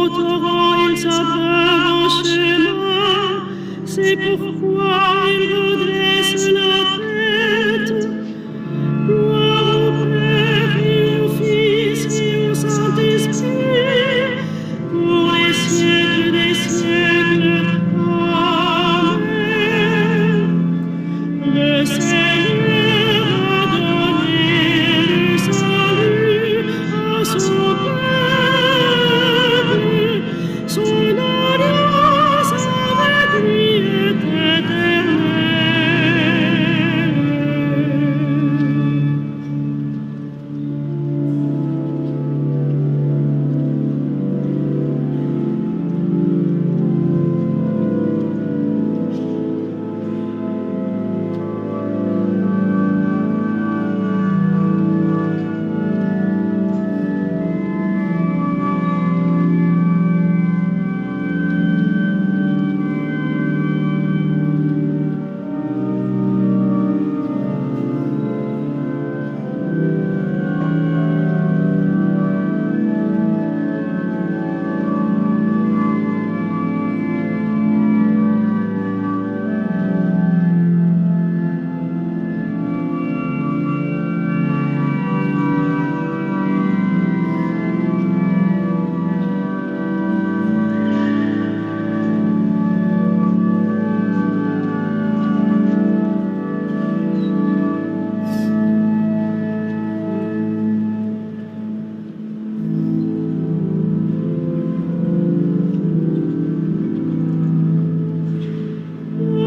Au torrent il s'abreuve au chemin, c'est pourquoi il redresse la tête. Gloire au Père et au Fils et au Saint-Esprit, pour les siècles des siècles. Amen. Le Seigneur a donné le salut à son peuple. Son alliance avec lui est éternelle.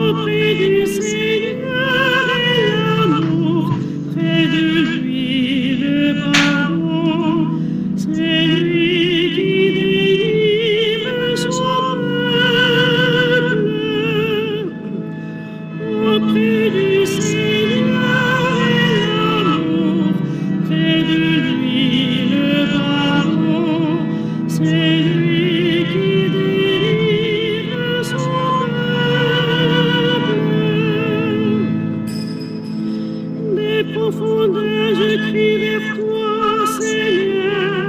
Auprès du Seigneur est l'amour, près de lui le pardon. C'est lui qui délivre son peuple. Auprès du Seigneur est l'amour, près de lui le pardon. C'est lui qui délivre son peuple. Des profondeurs je crie vers toi, Seigneur.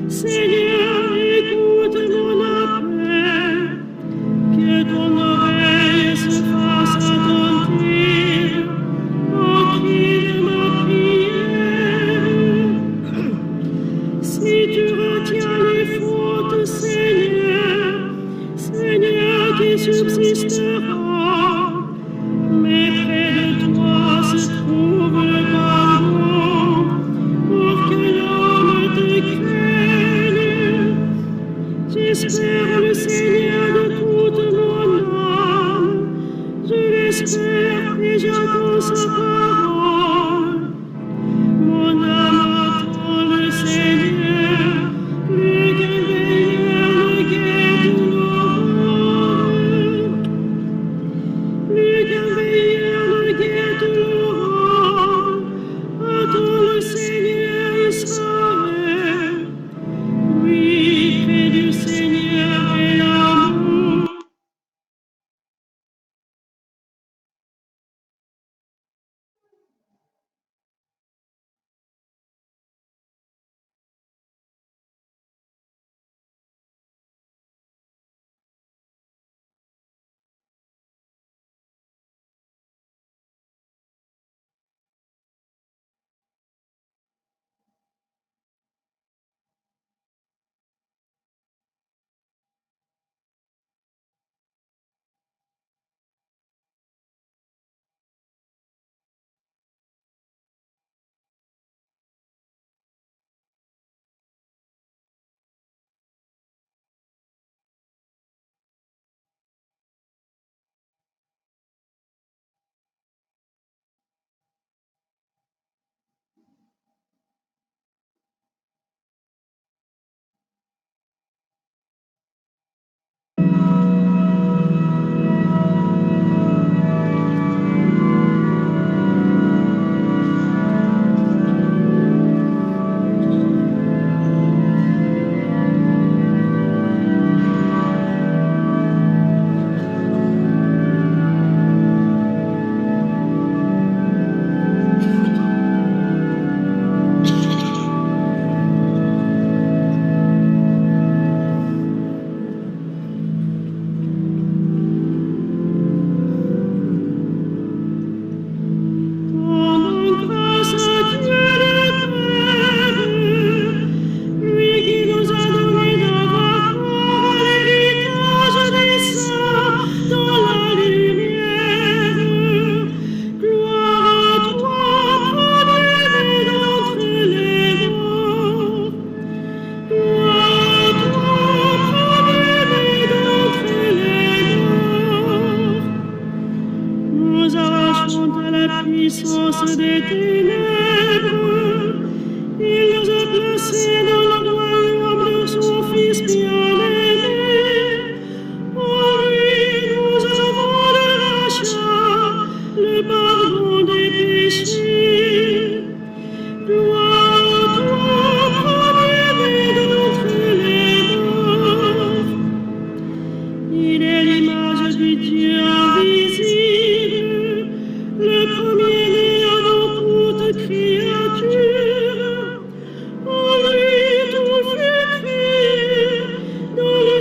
Seigneur, écoute mon appel. Que ton oreille se fasse attentive au cri de ma prière. Si tu retiens les fautes, Seigneur, Seigneur qui subsistera, mais près de toi se trouve le pardon, pour que l'homme te craigne. J'espère le Seigneur de toute mon âme, je l'espère et j'attends sa parole. Mon âme attend le Seigneur, plus qu'un veilleur ne guette l'aurore. Plus qu'un veilleur ne guette l'aurore, attends le Seigneur Israël. Oui, près du Seigneur est l'amour.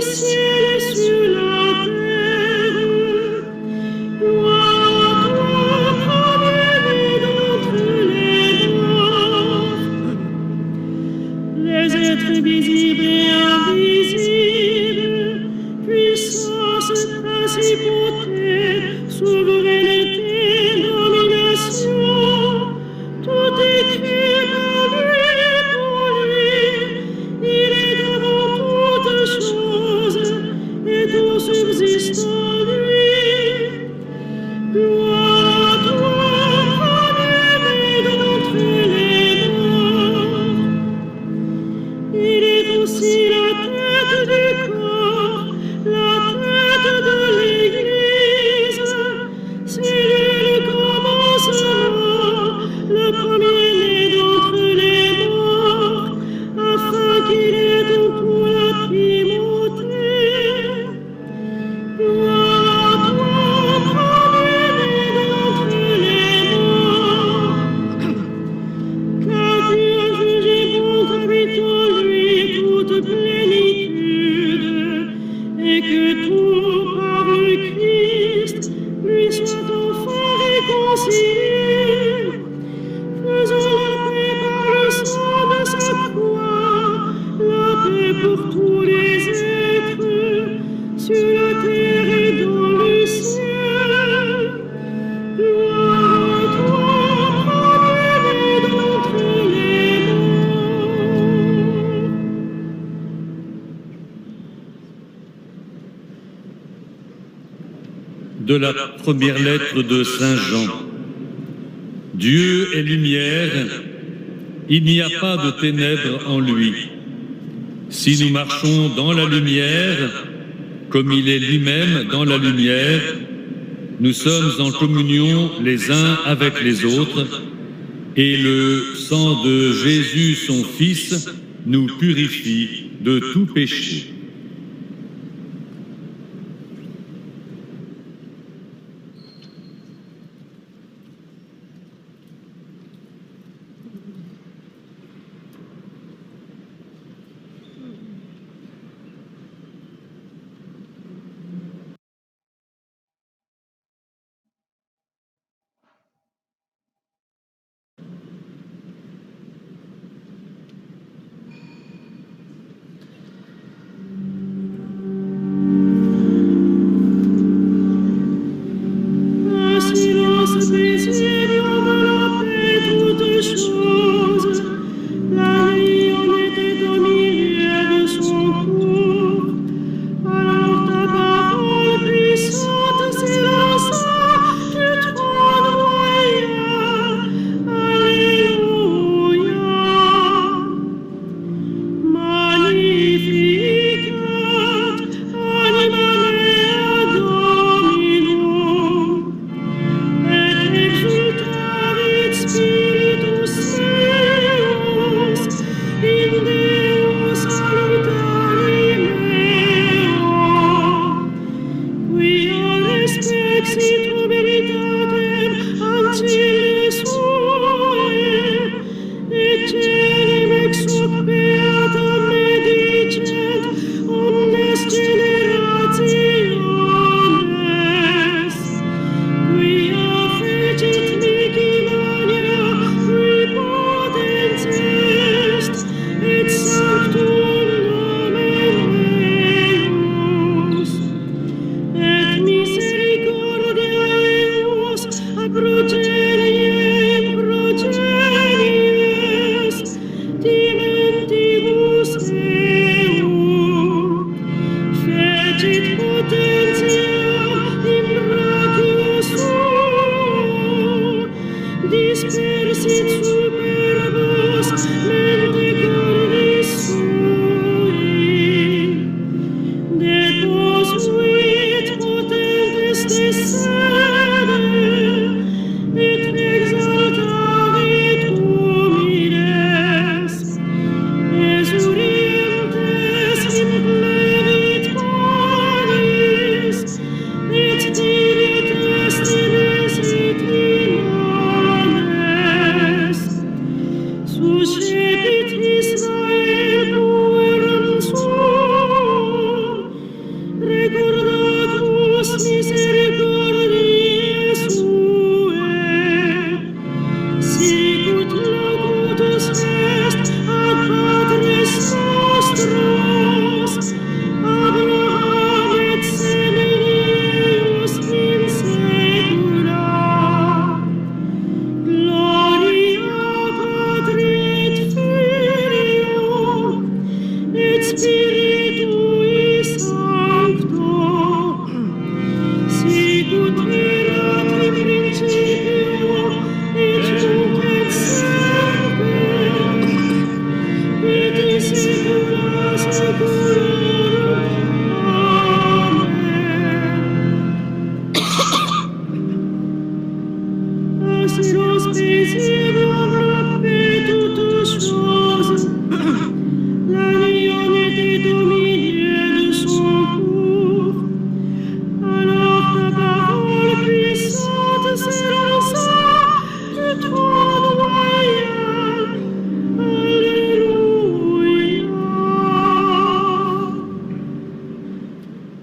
ciel et sur la terre. Gloire à toi, premier-né d'entre les morts. Les êtres visibles et invisibles, puissance, principauté, souveraineté, domination, tout est créé par lui et pour lui. Il est avant toutes choses et tout subsiste en lui. Gloire à toi, premier-né d'entre les morts. Il est aussi la tête du corps, la tête de l'Église. C'est lui le commencement, le premier-né d'entre les morts, afin qu'il ait en tout la primauté. Gloire à toi, premier-né d'entre les morts. Car tu as jugé bon qu'habite en lui toute plénitude, et que tout par le Christ lui soit enfin réconcilié, faisant la paix par le sang de sa croix, la paix pour tous les êtres, sur la terre et dans le ciel. Gloire à toi, premier-né d'entre les morts. De la première lettre de Saint Jean. Dieu est lumière, il n'y a pas de ténèbres en lui. Si nous marchons dans la lumière, comme il est lui-même dans la lumière, nous sommes en communion les uns avec les autres, et le sang de Jésus, son Fils, nous purifie de tout péché. Un silence paisible enveloppait toutes choses. La nuit en était au milieu de son cours. Alors ta parole puissante s'élança du trône royal. Alléluia. Magnificat anima mea Dominum, et exultavit spiritus meus in Deo salutari meo, quia respexit humilitatem ancilli suae, et celim ex hoc beatam medicet omnes generationes, quia fecit mihi mania qui potens est, et sanctum nomen Deus, et misericordia eius a progeniem progenies, dimentibus eum, fecit potentiam in brachio suo, dispersit superbos mente cordis sui, deposuit potentes descende, et exaltavit humiles, esurientes implevit panis,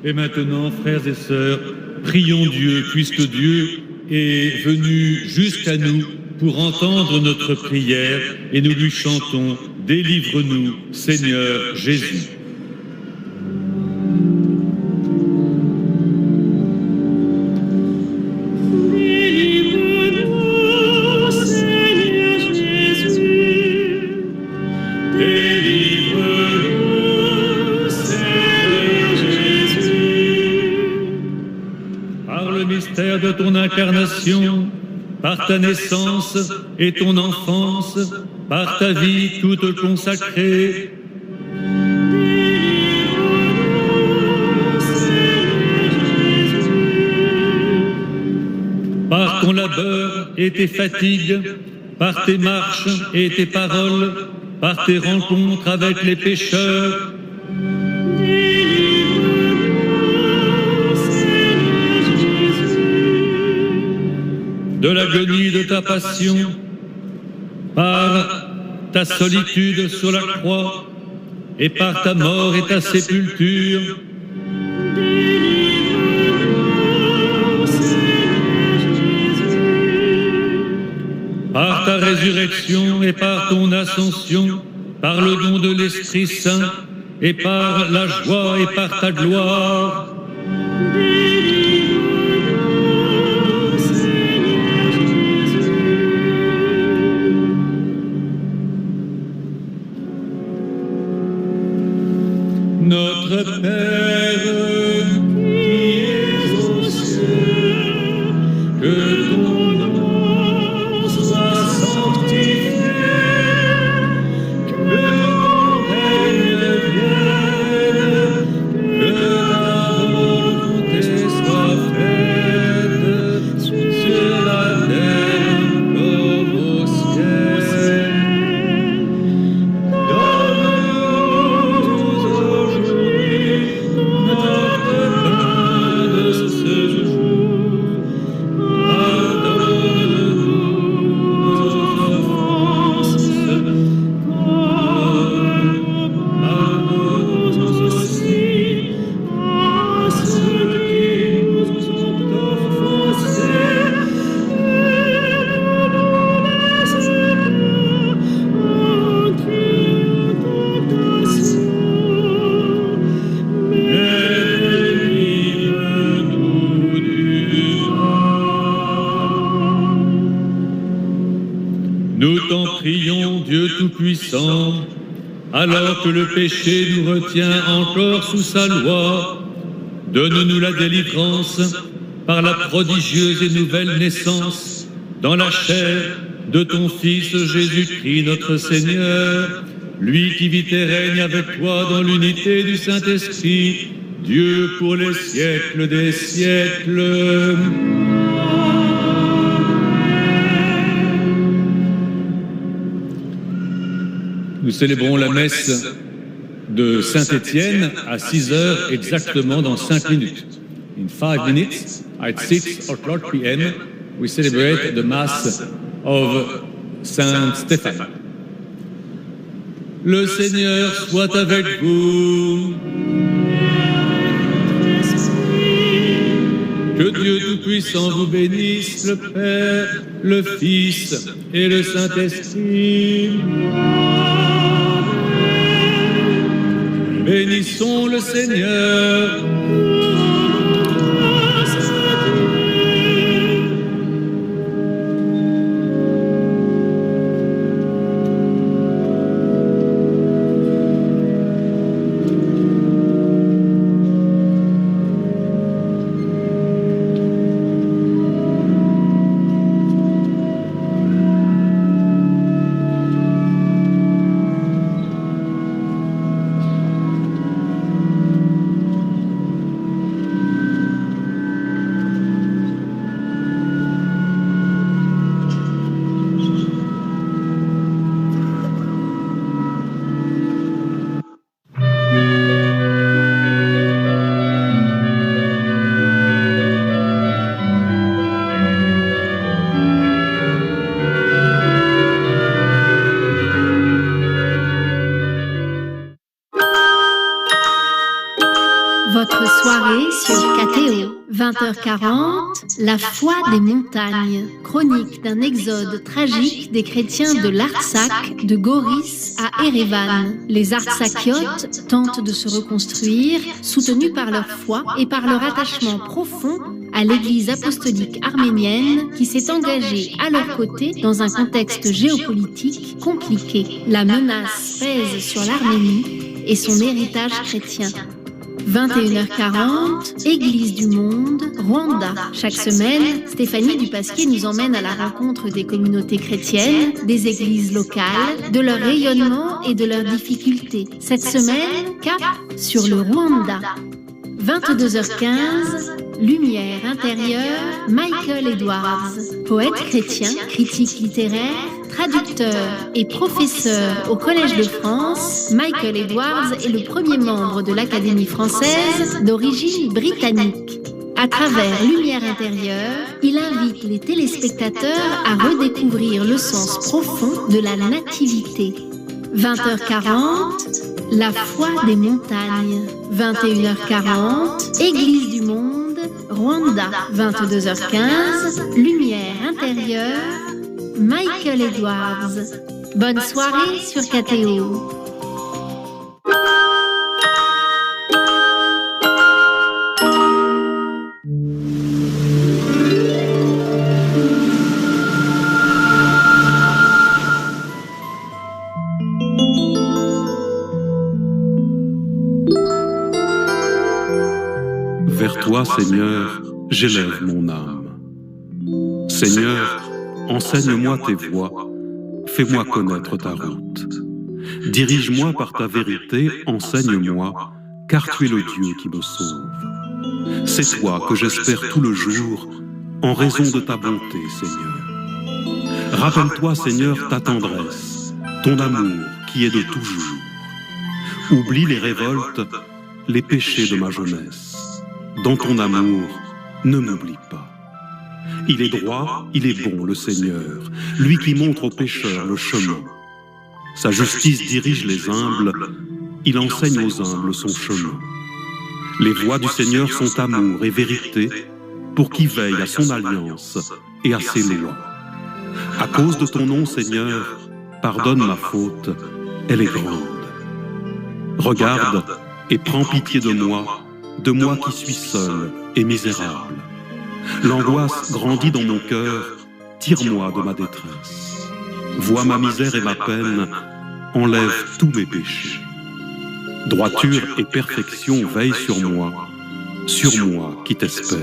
Et maintenant, frères et sœurs, prions Dieu, puisque Dieu est venu jusqu'à nous pour entendre notre prière, et nous lui chantons « Délivre-nous, Seigneur Jésus ». De ton incarnation, par ta naissance et ton enfance, par ta vie toute consacrée, par ton labeur et tes fatigues, par tes marches et tes paroles, par tes rencontres avec les pécheurs, de l'agonie de ta passion, par ta solitude sur la croix, et par ta mort et ta sépulture, par ta résurrection et par ton ascension, par le don de l'Esprit Saint, et par la joie et par ta gloire. Notre Père, qui es aux cieux, que ton nom soit sanctifié, que ton règne vienne, que ta volonté soit faite sur la terre comme au ciel. Nous t'en prions, Dieu Tout-Puissant, alors que le péché nous retient encore sous sa loi, donne-nous la délivrance par la prodigieuse et nouvelle naissance dans la chair de ton Fils Jésus-Christ notre Seigneur, lui qui vit et règne avec toi dans l'unité du Saint-Esprit, Dieu pour les siècles des siècles. Nous célébrons la messe de Saint-Étienne à 6 heures exactement dans 5 minutes. In 5 minutes, at 6 o'clock p.m., we celebrate the Mass of Saint Stéphane. Le Seigneur soit avec vous. Que Dieu Tout-Puissant vous bénisse, le Père, le Fils et le Saint-Esprit. Bénissons le Seigneur. soirée sur KTO. 20h40, la foi des montagnes. Chronique d'un exode tragique des chrétiens de l'Artsakh, de Goris à Erevan. Les Artsakiotes tentent de se reconstruire, soutenus par leur foi et par leur attachement profond à l'Église apostolique arménienne qui s'est engagée à leur côté dans un contexte géopolitique compliqué. La menace pèse sur l'Arménie et son héritage chrétien. 21h40, Église du monde, Rwanda. Chaque semaine, Stéphanie Dupasquier nous emmène à la rencontre des communautés chrétiennes, des églises locales, de leur rayonnement et de leurs difficultés. Cette semaine, cap sur le Rwanda. 22h15, Lumière intérieure, Michael Edwards. Poète chrétien, critique littéraire, traducteur et professeur au Collège de France, Michael Edwards est le premier membre de l'Académie française d'origine britannique. À travers Lumière intérieure, il invite les téléspectateurs à redécouvrir le sens profond de la nativité. 20h40, la foi des montagnes. 21h40, Église du monde, Rwanda. 22h15, Lumière intérieure, Michael Edwards. Bonne soirée sur KTO. Vers toi, Seigneur, j'élève mon âme. Seigneur, enseigne-moi tes voies, fais-moi connaître ta route. Dirige-moi par ta vérité, enseigne-moi, car tu es le Dieu qui me sauve. C'est toi que j'espère tout le jour, en raison de ta bonté, Seigneur. Rappelle-toi, Seigneur, ta tendresse, ton amour qui est de toujours. Oublie les révoltes, les péchés de ma jeunesse. Dans ton amour, ne m'oublie pas. Il est droit, il est bon, le Seigneur, lui qui montre aux pécheurs le chemin. Sa justice dirige les humbles, il enseigne aux humbles son chemin. Les voies du Seigneur sont amour et vérité, pour qui veille à son alliance et à ses lois. À cause de ton nom, Seigneur, pardonne ma faute, elle est grande. Regarde et prends pitié de moi qui suis seul et misérable. L'angoisse grandit dans mon cœur, tire-moi de ma détresse. Vois ma misère et ma peine, enlève tous mes péchés. Droiture et perfection veillent sur moi qui t'espère.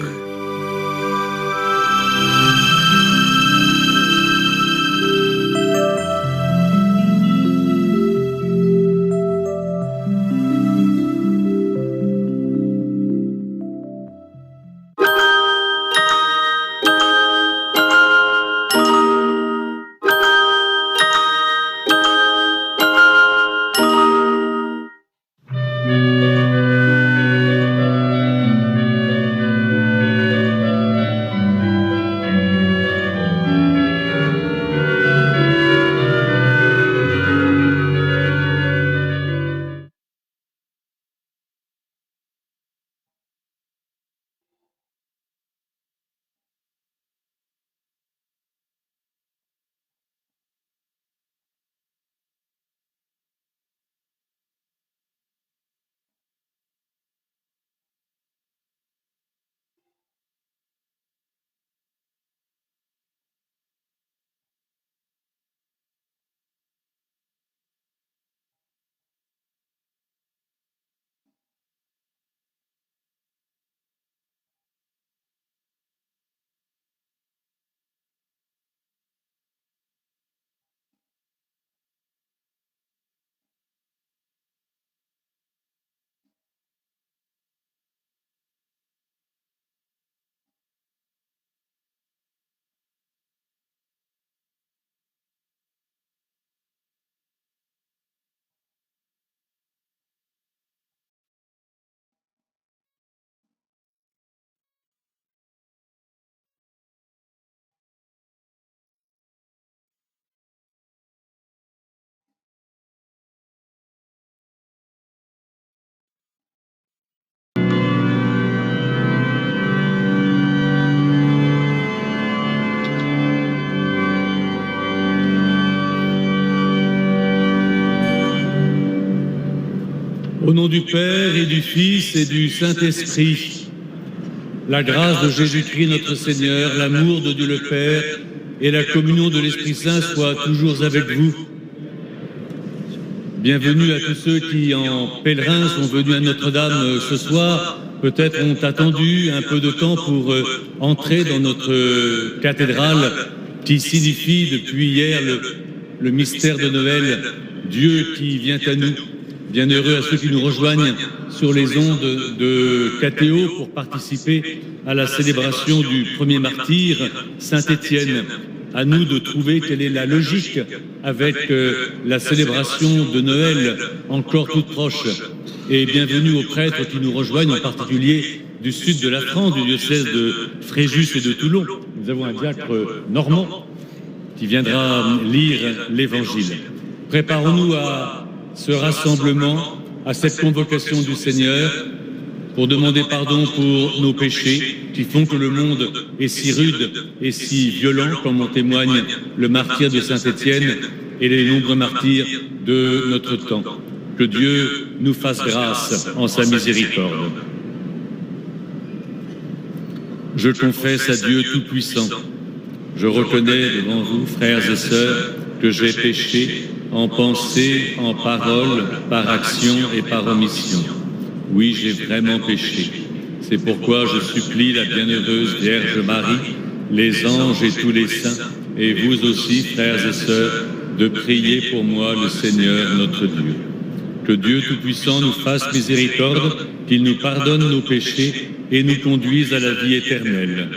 du Père et du Fils et du Saint-Esprit, la grâce de Jésus-Christ notre Seigneur, l'amour de Dieu le Père et la communion de l'Esprit Saint soient toujours avec vous. Bienvenue à tous ceux qui, en pèlerin, sont venus à Notre-Dame ce soir. Peut-être ont attendu un peu de temps pour entrer dans notre cathédrale qui signifie depuis hier le mystère de Noël, Dieu qui vient à nous. Bienheureux à ceux qui nous rejoignent sur les ondes de KTO pour participer à la célébration du premier martyr, Saint Étienne. À nous de trouver quelle est la logique avec la célébration de Noël encore toute proche. Et bienvenue aux prêtres qui nous rejoignent, en particulier du sud de la France, du diocèse de Fréjus et de Toulon. Nous avons un diacre normand qui viendra lire l'Évangile. Préparons-nous à ce rassemblement, à cette convocation du Seigneur, pour demander pardon pour nos péchés qui font que le monde est si rude et si violent, comme en témoigne le martyr de Saint-Étienne et les nombreux martyrs de notre temps. Que Dieu nous fasse grâce en sa miséricorde. Je confesse à Dieu Tout-Puissant. Je reconnais devant vous, frères et sœurs, que j'ai péché en pensée, en parole, par action et par omission. Oui, j'ai vraiment péché. C'est pourquoi je supplie la bienheureuse Vierge Marie, les anges et tous les saints, et vous aussi, frères et sœurs, de prier pour moi le Seigneur notre Dieu. Que Dieu Tout-Puissant nous fasse miséricorde, qu'il nous pardonne nos péchés et nous conduise à la vie éternelle.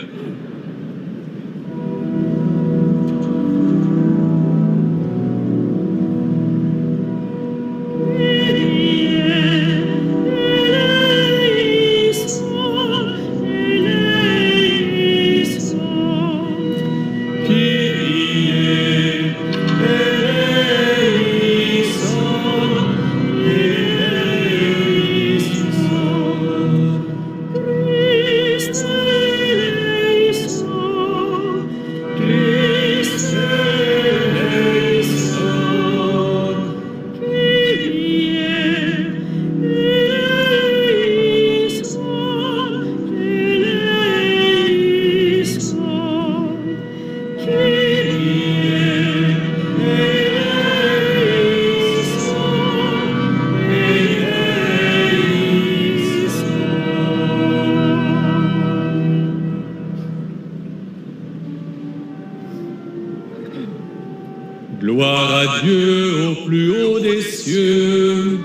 Gloire à Dieu au plus haut des cieux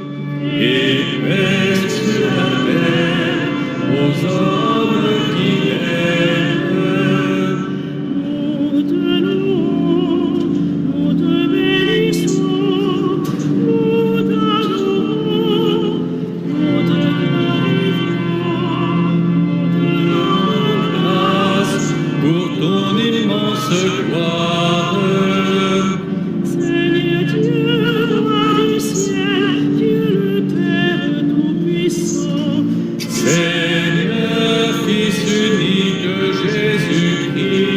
et paix sur la terre aux hommes qui l'aiment. Nous te louons, nous te bénissons, nous t'adorons, nous te glorifions, nous te rendons Grâce pour ton immense gloire. Seigneur Dieu, roi du ciel, Dieu le Père Tout-Puissant, Seigneur, Fils unique de Jésus-Christ,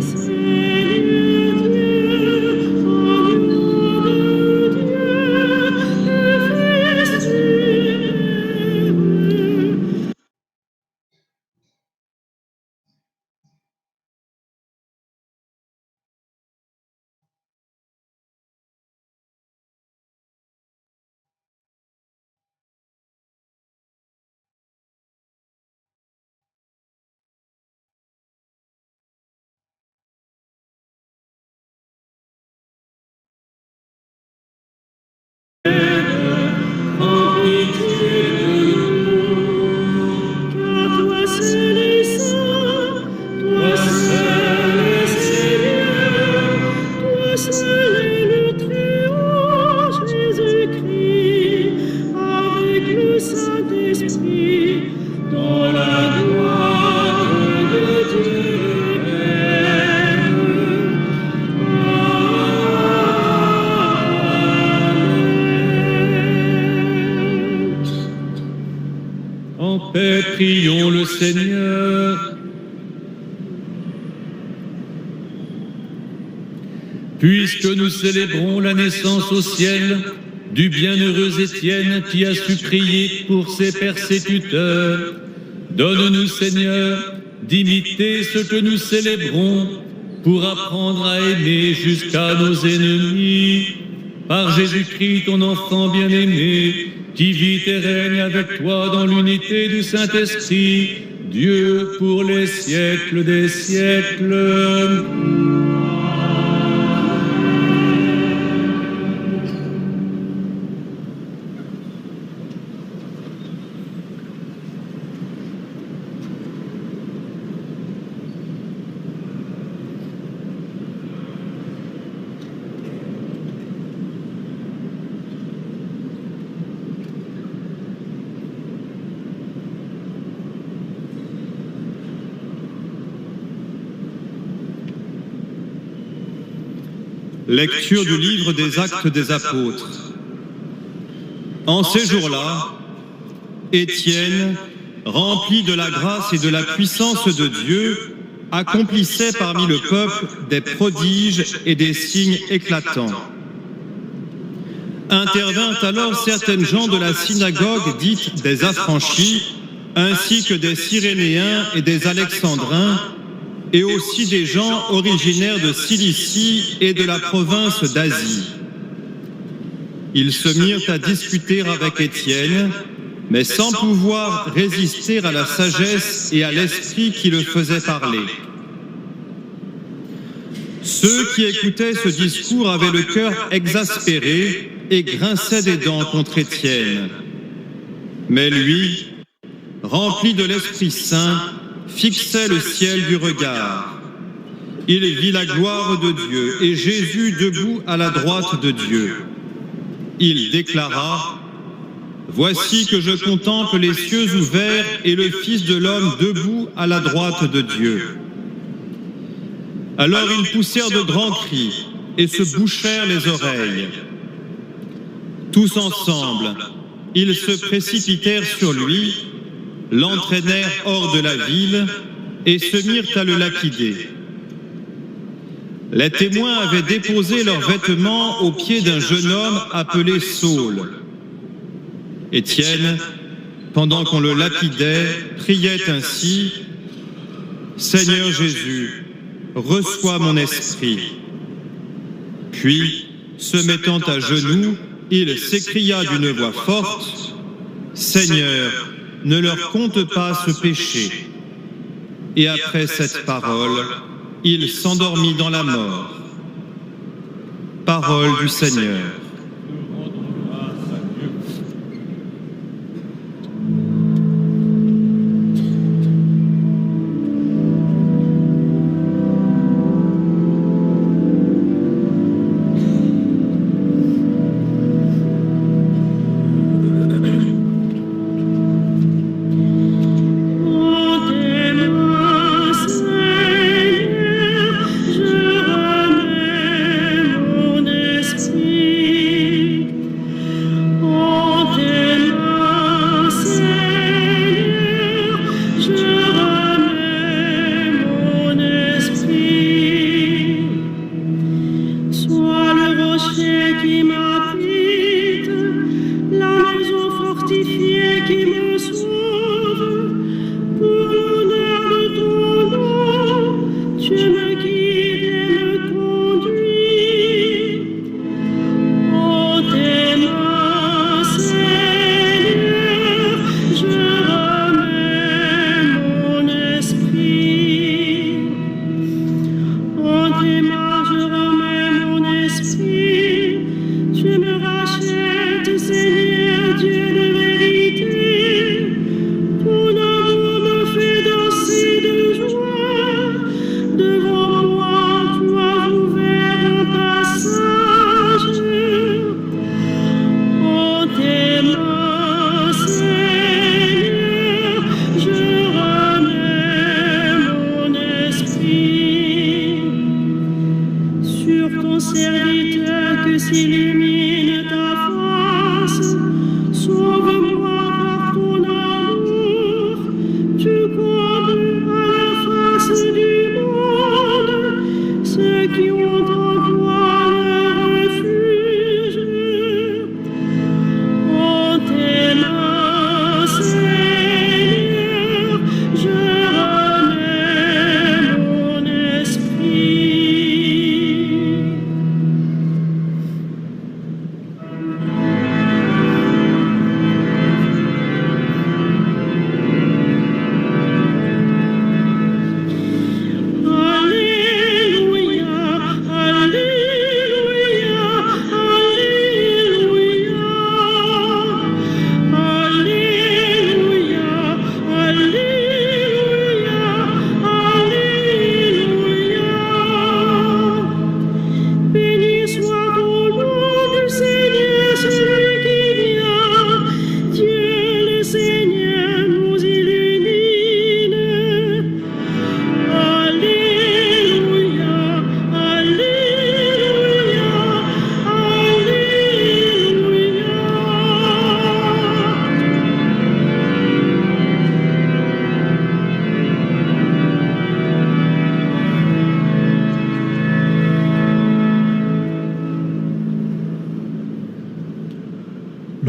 Seigneur Dieu, agneau de Dieu, le Fils du Père. en pitié de nous. Car toi seul est saint, toi seul est Seigneur, toi seul est le Très-Haut Jésus-Christ, avec le Saint-Esprit, dans la gloire de Dieu le Père. En paix, prions le Seigneur. Puisque nous célébrons la naissance au ciel du bienheureux Étienne qui a su prier pour ses persécuteurs. Donne-nous, Seigneur, d'imiter ce que nous célébrons pour apprendre à aimer jusqu'à nos ennemis. Par Jésus-Christ, ton enfant bien-aimé, qui vit et règne avec toi dans l'unité du Saint-Esprit, Dieu pour les siècles des siècles. Lecture du livre des Actes des Apôtres. En ces jours-là, Étienne, rempli de la grâce et de la puissance de Dieu, accomplissait parmi le peuple des prodiges et des signes éclatants. Intervinrent alors certaines gens de la synagogue dite des Affranchis, ainsi que des Cyrénéens et des Alexandrins, et aussi des gens originaires de Cilicie et de la province d'Asie. Ils se mirent à discuter avec Étienne, mais sans pouvoir résister à la sagesse et à l'esprit qui le faisait parler. Ceux qui écoutaient ce discours avaient le cœur exaspéré et grinçaient des dents contre Étienne. Mais lui, rempli de l'Esprit Saint, fixait le ciel du regard. Il vit la gloire de Dieu et Jésus debout à la droite de Dieu. Il déclara : « Voici que je contemple les cieux ouverts et le Fils de l'homme debout à la droite de Dieu. » Alors ils poussèrent de grands cris et se bouchèrent les oreilles. Tous ensemble, ils se précipitèrent sur lui, l'entraînèrent hors de la ville et se mirent à le lapider. Les témoins avaient déposé leurs vêtements aux pieds d'un jeune homme appelé Saul. Étienne, pendant qu'on le lapidait, priait ainsi : « Seigneur Jésus, reçois mon esprit. » Puis, se mettant à genoux, il s'écria d'une voix forte : « Seigneur, ne leur compte pas ce péché. » Et après cette parole, il s'endormit dans la mort. Parole du Seigneur. Je remets mon esprit.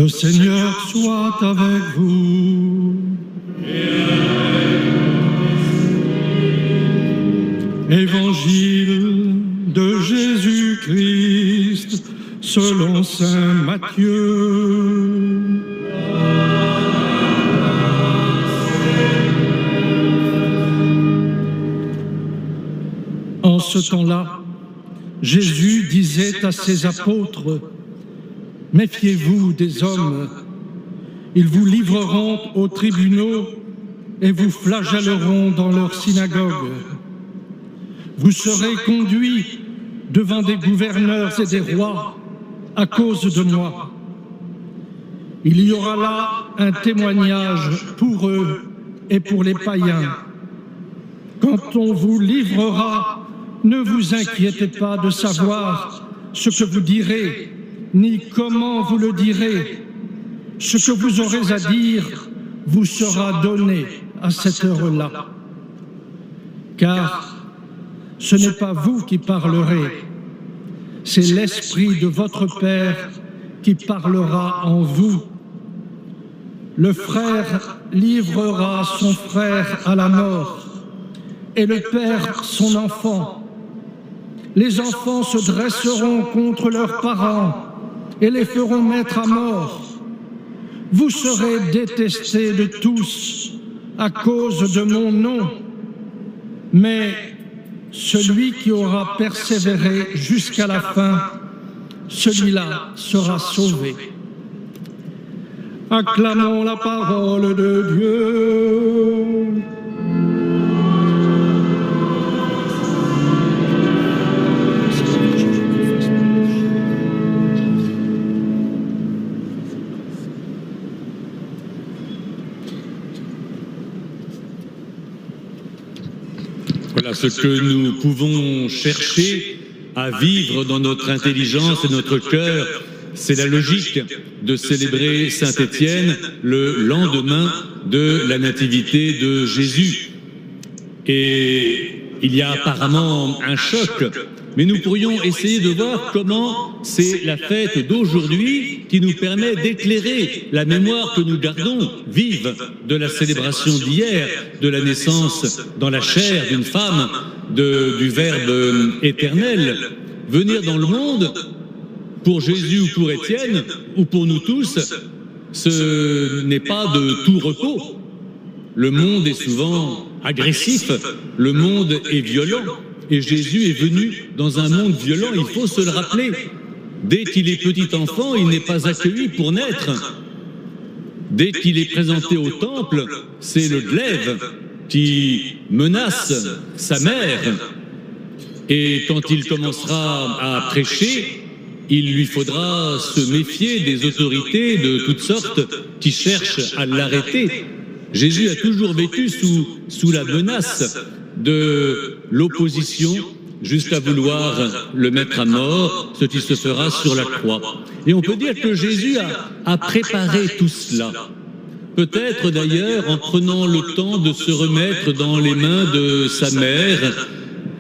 Le Seigneur soit avec vous. Évangile de Jésus-Christ selon saint Matthieu. En ce temps-là, Jésus disait à ses apôtres: « Méfiez-vous des hommes, ils vous livreront aux tribunaux et vous flagelleront dans leurs synagogues. Vous serez conduits devant des gouverneurs et des rois à cause de moi. Il y aura là un témoignage pour eux et pour les païens. Quand on vous livrera, ne vous inquiétez pas de savoir ce que vous direz, ni comment vous le direz. Ce que vous aurez à dire vous sera donné à cette heure-là. Car ce n'est pas vous qui parlerez, c'est l'Esprit de votre Père qui parlera en vous. Le frère livrera son frère à la mort, et le père son enfant. Les enfants se dresseront contre leurs parents et les feront mettre à mort. Vous serez détestés de tous à cause de mon nom, mais celui qui aura persévéré jusqu'à la fin, celui-là sera sauvé. Acclamons la parole de Dieu. Voilà ce que nous pouvons chercher à vivre dans notre intelligence et notre cœur. C'est la logique de célébrer Saint-Étienne le lendemain de la nativité de Jésus. Et il y a apparemment un choc, mais nous pourrions essayer de voir comment c'est la fête d'aujourd'hui qui nous permet d'éclairer la mémoire que nous gardons vive de la célébration d'hier, de la naissance dans la chair d'une femme, du Verbe éternel. Venir dans le monde, pour Jésus ou pour Étienne, ou pour nous tous, ce n'est pas de tout repos. Le monde est souvent agressif, le monde est violent, et Jésus est venu dans un monde violent, il faut se le rappeler. Dès qu'il est petit enfant, il n'est pas accueilli pour naître. Dès qu'il est présenté au temple, c'est le glaive qui menace sa mère. Et quand il commencera à prêcher, il lui faudra se méfier des autorités de toutes sortes qui cherchent à l'arrêter. Jésus a toujours vécu sous la menace de l'opposition jusqu'à vouloir le mettre à mort, ce qui se fera sur la croix. Et on peut dire que Jésus a préparé tout cela. Peut-être d'ailleurs en prenant le temps de se remettre dans les mains de sa mère,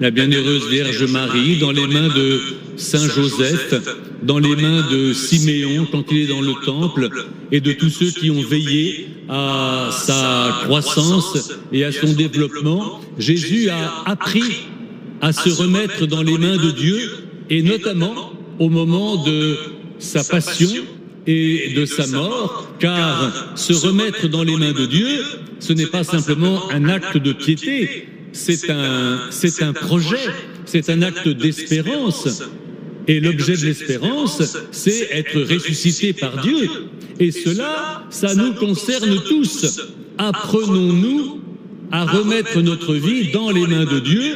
la bienheureuse Vierge Marie, dans les mains de Saint Joseph, dans les mains de Siméon quand il est dans le temple, et de tous ceux qui ont veillé à sa croissance et à son développement. Jésus a appris à se remettre dans les mains de Dieu, et notamment au moment de sa passion et de sa mort, car se remettre dans les mains de Dieu, ce n'est pas simplement un acte de piété, c'est un projet, c'est un acte d'espérance. Et l'objet de l'espérance, c'est être ressuscité par Dieu. Et cela, ça nous concerne tous. Apprenons-nous à remettre notre vie dans les mains de Dieu,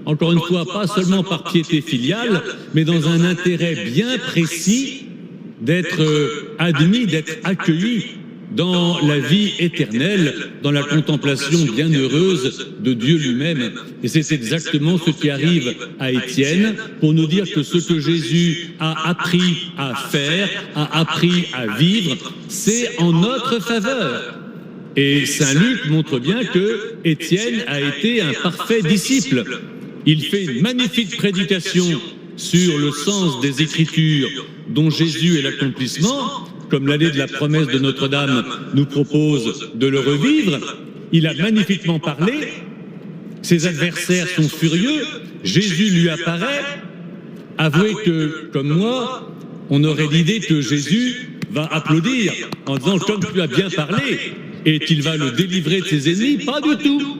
encore une fois, pas seulement par piété filiale, mais dans un intérêt bien précis d'être admis, d'être accueilli dans la vie éternelle, dans la contemplation bienheureuse de Dieu lui-même. Et c'est exactement ce qui arrive à Étienne pour nous dire que ce que Jésus a appris à faire, a appris à vivre, c'est en notre faveur. Et Saint Luc montre bien que Étienne a été un parfait disciple. Il fait une magnifique prédication sur le sens des Écritures dont Jésus est l'accomplissement, comme l'année de la promesse de Notre-Dame nous propose de le revivre. Il a magnifiquement parlé, ses adversaires sont furieux, Jésus lui apparaît. Avouez que, comme moi, on aurait l'idée que Jésus va applaudir en disant « comme tu as bien parlé » et qu'il va le délivrer de ses ennemis. Pas du tout.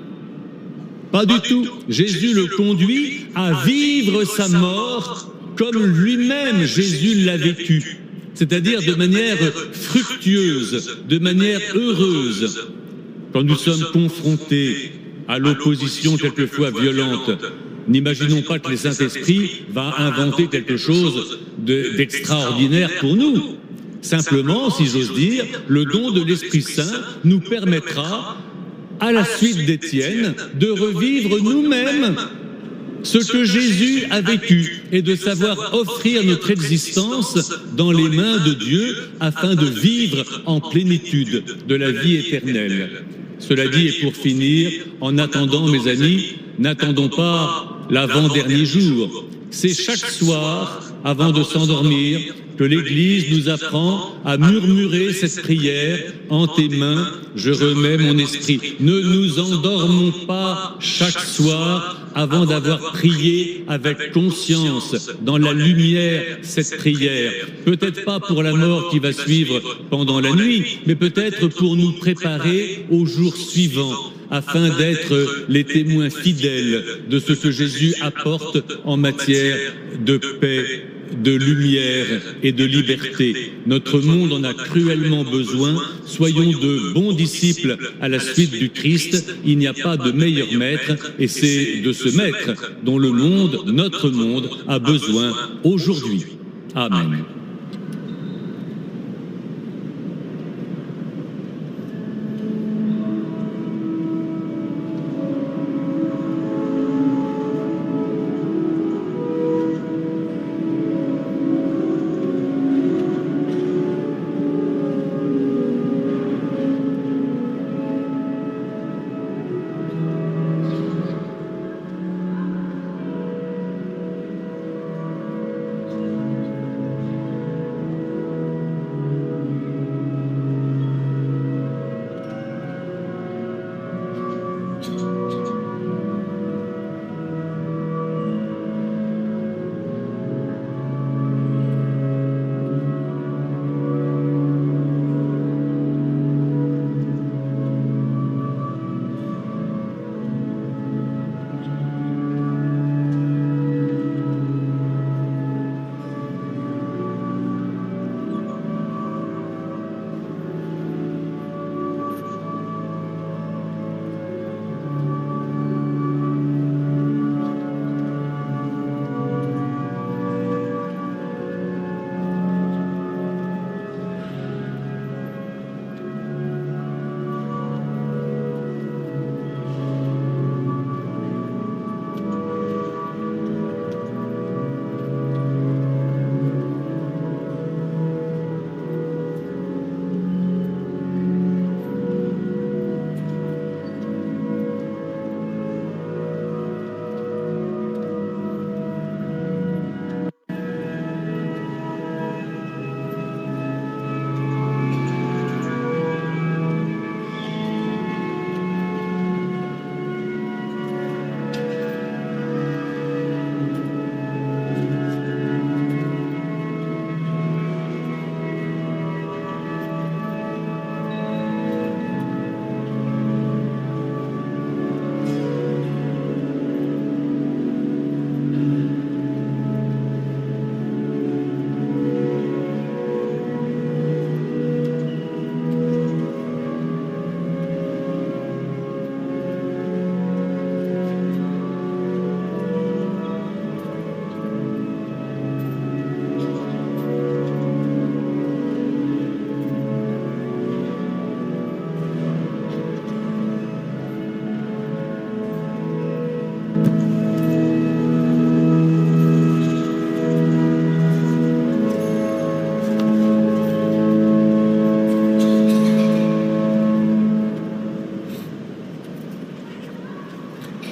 Pas du tout. Jésus le conduit à vivre sa mort comme lui-même Jésus l'a vécu, c'est-à-dire de manière fructueuse, de manière heureuse. Quand nous sommes confrontés à l'opposition quelquefois violente, n'imaginons pas que le Saint-Esprit va inventer quelque chose d'extraordinaire pour nous. Simplement, si j'ose dire, le don de l'Esprit Saint nous permettra, à la suite d'Étienne, de revivre nous-mêmes ce que Jésus a vécu et de savoir offrir notre existence dans les mains de Dieu afin de vivre en plénitude de la vie éternelle. Cela dit, et pour finir, en attendant, mes amis, n'attendons pas l'avant-dernier jour. C'est chaque soir, avant de s'endormir, que l'Église nous apprend à murmurer cette prière « En tes mains, je remets mon esprit ». Ne nous endormons pas chaque soir avant d'avoir prié avec conscience, dans la lumière, cette prière. Peut-être pas pour la mort qui va suivre pendant la nuit, mais peut-être pour nous préparer au jour suivant, afin d'être les témoins fidèles de ce que Jésus apporte en matière de paix, de lumière et de liberté. Notre monde en a cruellement besoin. Soyons de bons disciples à la suite du Christ. Il n'y a pas de meilleur maître et c'est de ce maître dont le monde, notre monde, a besoin aujourd'hui. Amen.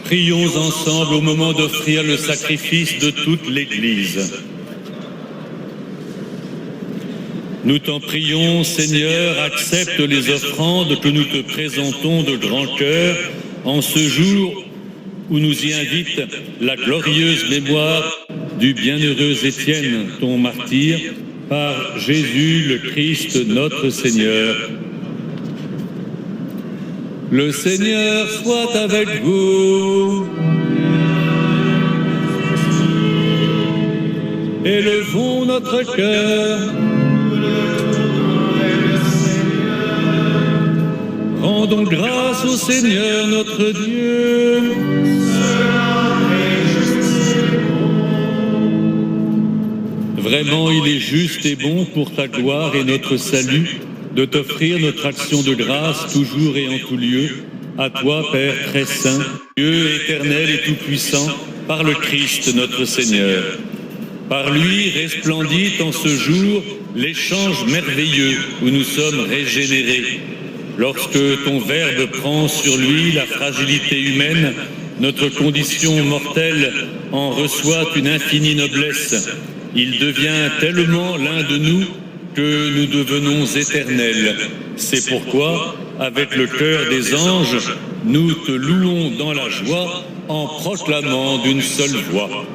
Prions ensemble au moment d'offrir le sacrifice de toute l'Église. Nous t'en prions, Seigneur, accepte les offrandes que nous te présentons de grand cœur en ce jour où nous y invite la glorieuse mémoire du bienheureux Étienne, ton martyr, par Jésus le Christ notre Seigneur. Le Seigneur soit avec vous. Élevons notre cœur. Rendons grâce au Seigneur notre Dieu. Vraiment, il est juste et bon pour ta gloire et notre salut de t'offrir notre action de grâce toujours et en tout lieu, à toi, Père très saint, Dieu éternel et tout-puissant, par le Christ notre Seigneur. Par lui resplendit en ce jour l'échange merveilleux où nous sommes régénérés. Lorsque ton Verbe prend sur lui la fragilité humaine, notre condition mortelle en reçoit une infinie noblesse. Il devient tellement l'un de nous que nous devenons éternels. C'est pourquoi, avec le cœur des anges, nous te louons dans la joie en proclamant d'une seule voix.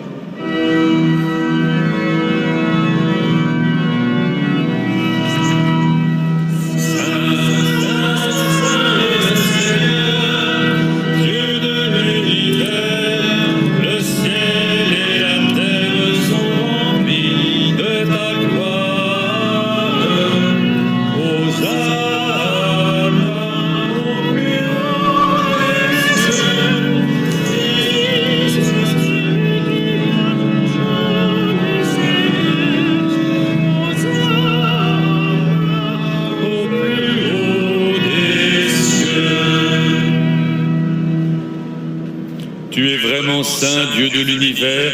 Saint Dieu de l'univers,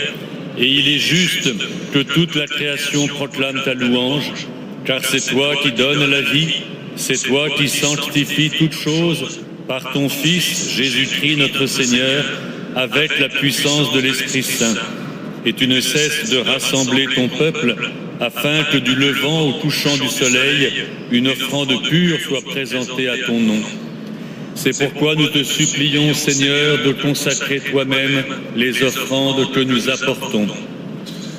et il est juste que toute la création proclame ta louange, car c'est toi qui donnes la vie, c'est toi qui sanctifies toutes choses par ton Fils Jésus-Christ notre Seigneur, avec la puissance de l'Esprit Saint. Et tu ne cesses de rassembler ton peuple, afin que du levant au couchant du soleil, une offrande pure soit présentée à ton nom. C'est pourquoi nous te supplions, Seigneur, de consacrer toi-même les offrandes que nous apportons.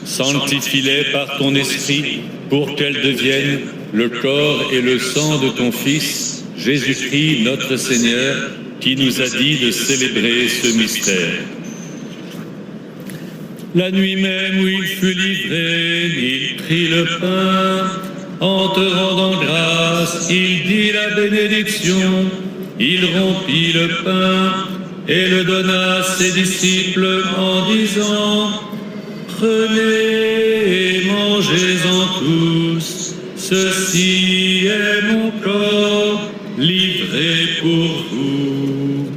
Sanctifie-les par ton Esprit pour qu'elles deviennent le corps et le sang de ton Fils, Jésus-Christ notre Seigneur, qui nous a dit de célébrer ce mystère. La nuit même où il fut livré, il prit le pain. En te rendant grâce, il dit la bénédiction. Il rompit le pain et le donna à ses disciples en disant « Prenez et mangez-en tous, ceci est mon corps livré pour vous. »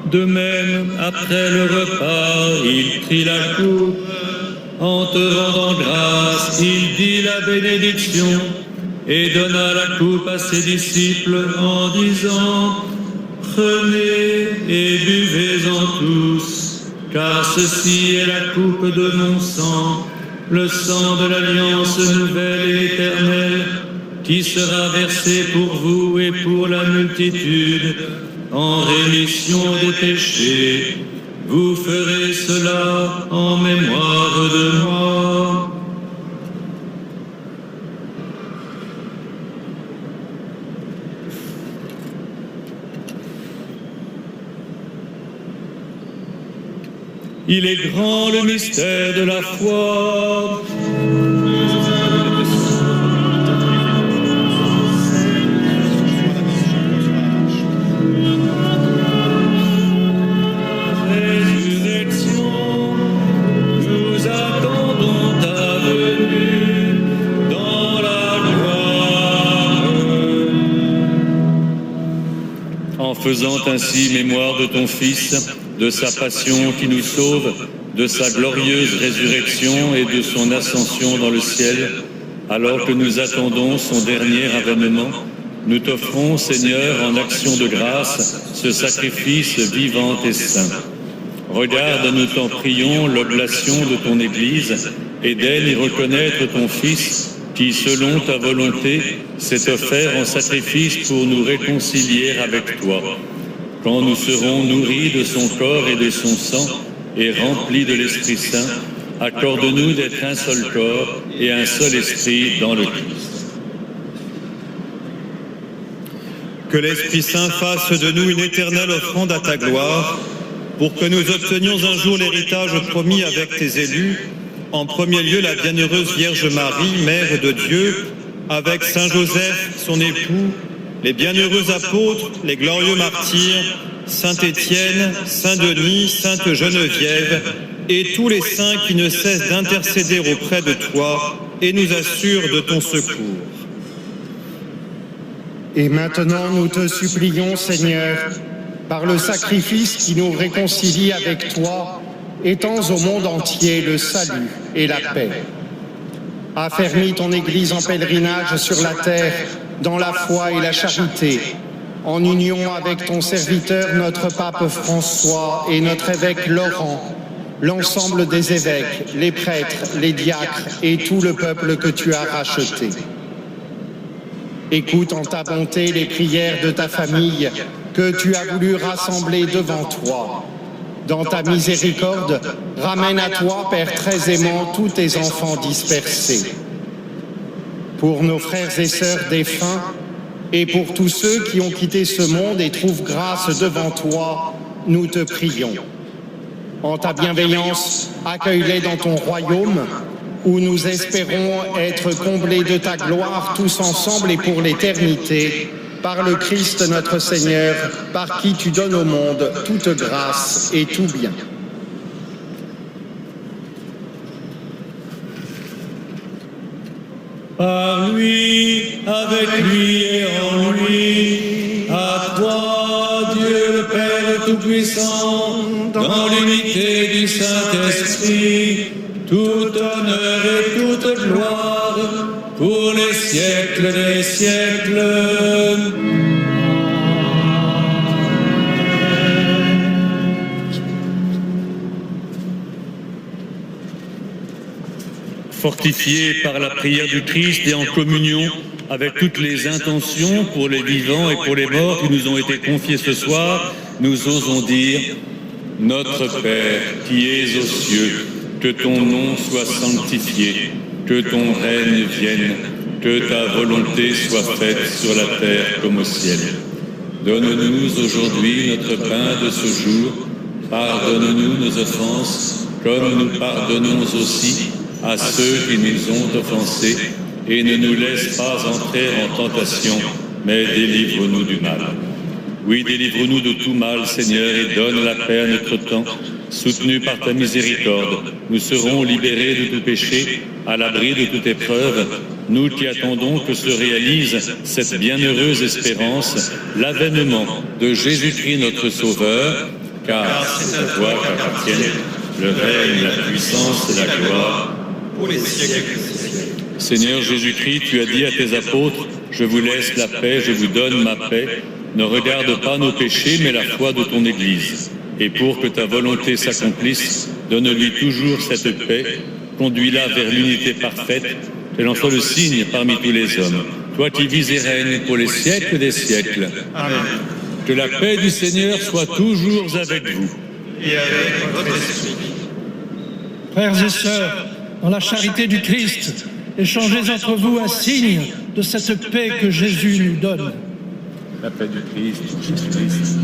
De même, après le repas, il prit la coupe. En te rendant grâce, il dit la bénédiction et donna la coupe à ses disciples en disant « Prenez et buvez-en tous, car ceci est la coupe de mon sang, le sang de l'alliance nouvelle et éternelle, qui sera versé pour vous et pour la multitude, en rémission des péchés. Vous ferez cela en mémoire de moi. » Il est grand le mystère de la foi. Faisant ainsi mémoire de ton Fils, de sa passion qui nous sauve, de sa glorieuse résurrection et de son ascension dans le ciel, alors que nous attendons son dernier avènement, nous t'offrons, Seigneur, en action de grâce, ce sacrifice vivant et saint. Regarde, nous t'en prions, l'oblation de ton Église, et daigne y reconnaître ton Fils, qui, selon ta volonté, s'est offert en sacrifice pour nous réconcilier avec toi. Quand nous serons nourris de son corps et de son sang, et remplis de l'Esprit Saint, accorde-nous d'être un seul corps et un seul esprit dans le Christ. Que l'Esprit Saint fasse de nous une éternelle offrande à ta gloire, pour que nous obtenions un jour l'héritage promis avec tes élus, en premier lieu la bienheureuse Vierge Marie, Mère de Dieu, avec Saint Joseph, son époux, les bienheureux apôtres, les glorieux martyrs, Saint Étienne, Saint Denis, Sainte Geneviève, et tous les saints qui ne cessent d'intercéder auprès de toi et nous assurent de ton secours. Et maintenant, nous te supplions, Seigneur, par le sacrifice qui nous réconcilie avec toi, étends au monde entier le salut et la paix. Affermis ton Église en pèlerinage sur la terre, dans la foi et la charité, en union avec ton serviteur, notre pape François et notre évêque Laurent, l'ensemble des évêques, les prêtres, les diacres et tout le peuple que tu as racheté. Écoute en ta bonté les prières de ta famille que tu as voulu rassembler devant toi. Dans ta miséricorde, ramène à toi, Père très aimant, tous tes enfants dispersés. Pour nos frères et sœurs défunts, et pour tous ceux qui ont quitté ce monde et trouvent grâce devant toi, nous te prions. En ta bienveillance, accueille-les dans ton royaume, où nous espérons être comblés de ta gloire tous ensemble et pour l'éternité, par le Christ notre Seigneur, par qui tu donnes au monde toute grâce et tout bien. Par lui, avec lui et en lui, à toi, Dieu le Père Tout-Puissant, dans l'unité du Saint-Esprit, tout honneur et toute gloire, pour les siècles des siècles. Fortifiés par la prière du Christ et en communion avec toutes les intentions pour les vivants et pour les morts qui nous ont été confiées ce soir, nous osons dire « Notre Père qui es aux cieux, que ton nom soit sanctifié, que ton règne vienne, que ta volonté soit faite sur la terre comme au ciel. Donne-nous aujourd'hui notre pain de ce jour, pardonne-nous nos offenses, comme nous pardonnons aussi à ceux qui nous ont offensés, et ne nous laisse pas entrer en tentation, mais délivre-nous du mal. Oui, délivre-nous de tout mal, Seigneur, et donne la paix à notre temps. Soutenus par ta miséricorde, nous serons libérés de tout péché, à l'abri de toute épreuve, nous qui attendons que se réalise cette bienheureuse espérance, l'avènement de Jésus-Christ notre Sauveur, car c'est à toi qu'appartiennent le règne, la puissance et la gloire, pour les siècles des siècles. Seigneur Jésus-Christ, tu as dit à tes apôtres, « Je vous laisse la paix, je vous donne ma paix. Ne regarde pas nos péchés, mais la foi de ton Église. Et pour que ta volonté s'accomplisse, donne-lui toujours cette paix, conduis-la vers l'unité parfaite, qu'elle en soit le signe parmi tous les hommes. Toi qui vis et règnes pour les siècles des siècles. Amen. Que la paix du Seigneur soit toujours avec vous. Et avec votre esprit. Frères et sœurs, dans la charité du Christ, échangez entre vous un signe de cette paix que Jésus nous donne. La paix du Christ, Jésus-Christ.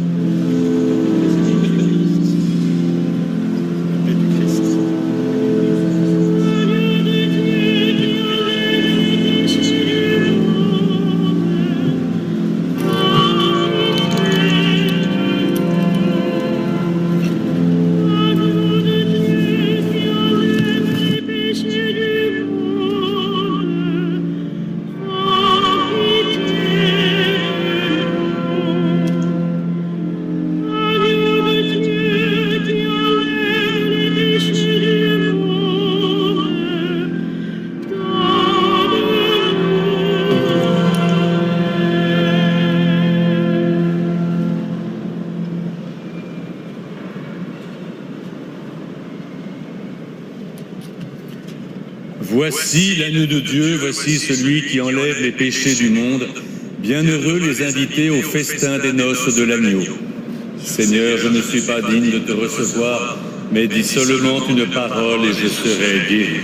Voici l'agneau de Dieu, voici celui qui enlève les péchés du monde. Bienheureux les invités au festin des noces de l'agneau. Seigneur, je ne suis pas digne de te recevoir, mais dis seulement une parole et je serai guéri.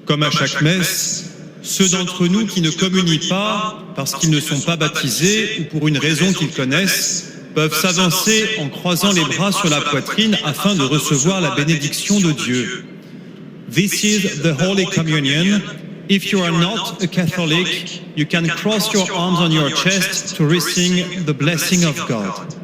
Comme à chaque messe, ceux d'entre nous qui ne communient pas parce qu'ils ne sont pas baptisés ou pour une raison qu'ils connaissent peuvent s'avancer en croisant les bras sur la poitrine afin de recevoir la bénédiction de Dieu. This is the Holy Communion. If you are not a Catholic, you can cross your arms on your chest to receive the blessing of God.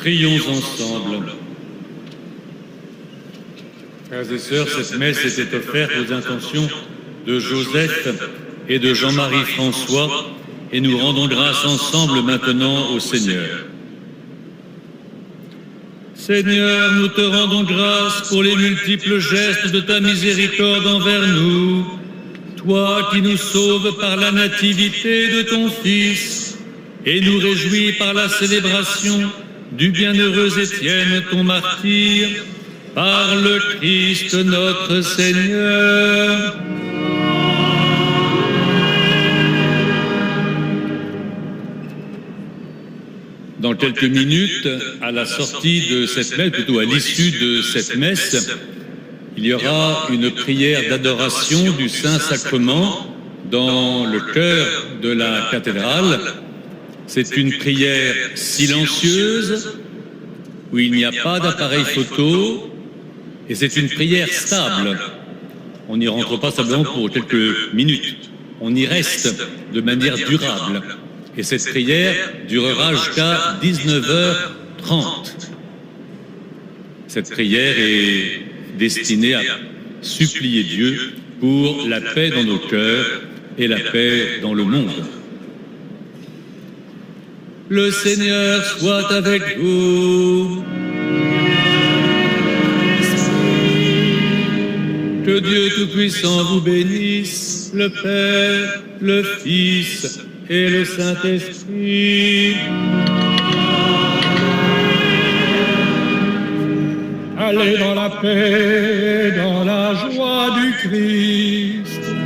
Prions ensemble. Frères et sœurs, cette messe était offerte aux intentions de Joseph et de Jean-Marie François, et nous rendons grâce ensemble maintenant au Seigneur. Seigneur, nous te rendons grâce pour les multiples gestes de ta miséricorde envers nous, toi qui nous sauves par la nativité de ton Fils, et nous réjouis par la célébration du bienheureux Étienne, ton martyr, par le Christ notre Seigneur. Dans quelques minutes, à la sortie de cette messe, plutôt à l'issue de cette messe, il y aura une prière d'adoration du Saint-Sacrement dans le chœur de la cathédrale. C'est une prière silencieuse, où il n'y a pas d'appareil photo, et c'est une prière stable. On n'y rentre pas simplement pour quelques minutes, on y reste de manière durable. Et cette prière durera jusqu'à 19h30. Cette prière est destinée à supplier Dieu pour la paix dans nos cœurs et la paix dans le monde. Le Seigneur soit avec vous. Que Dieu Tout-Puissant vous bénisse, le Père, le Fils et le Saint-Esprit. Allez dans la paix, dans la joie du Christ.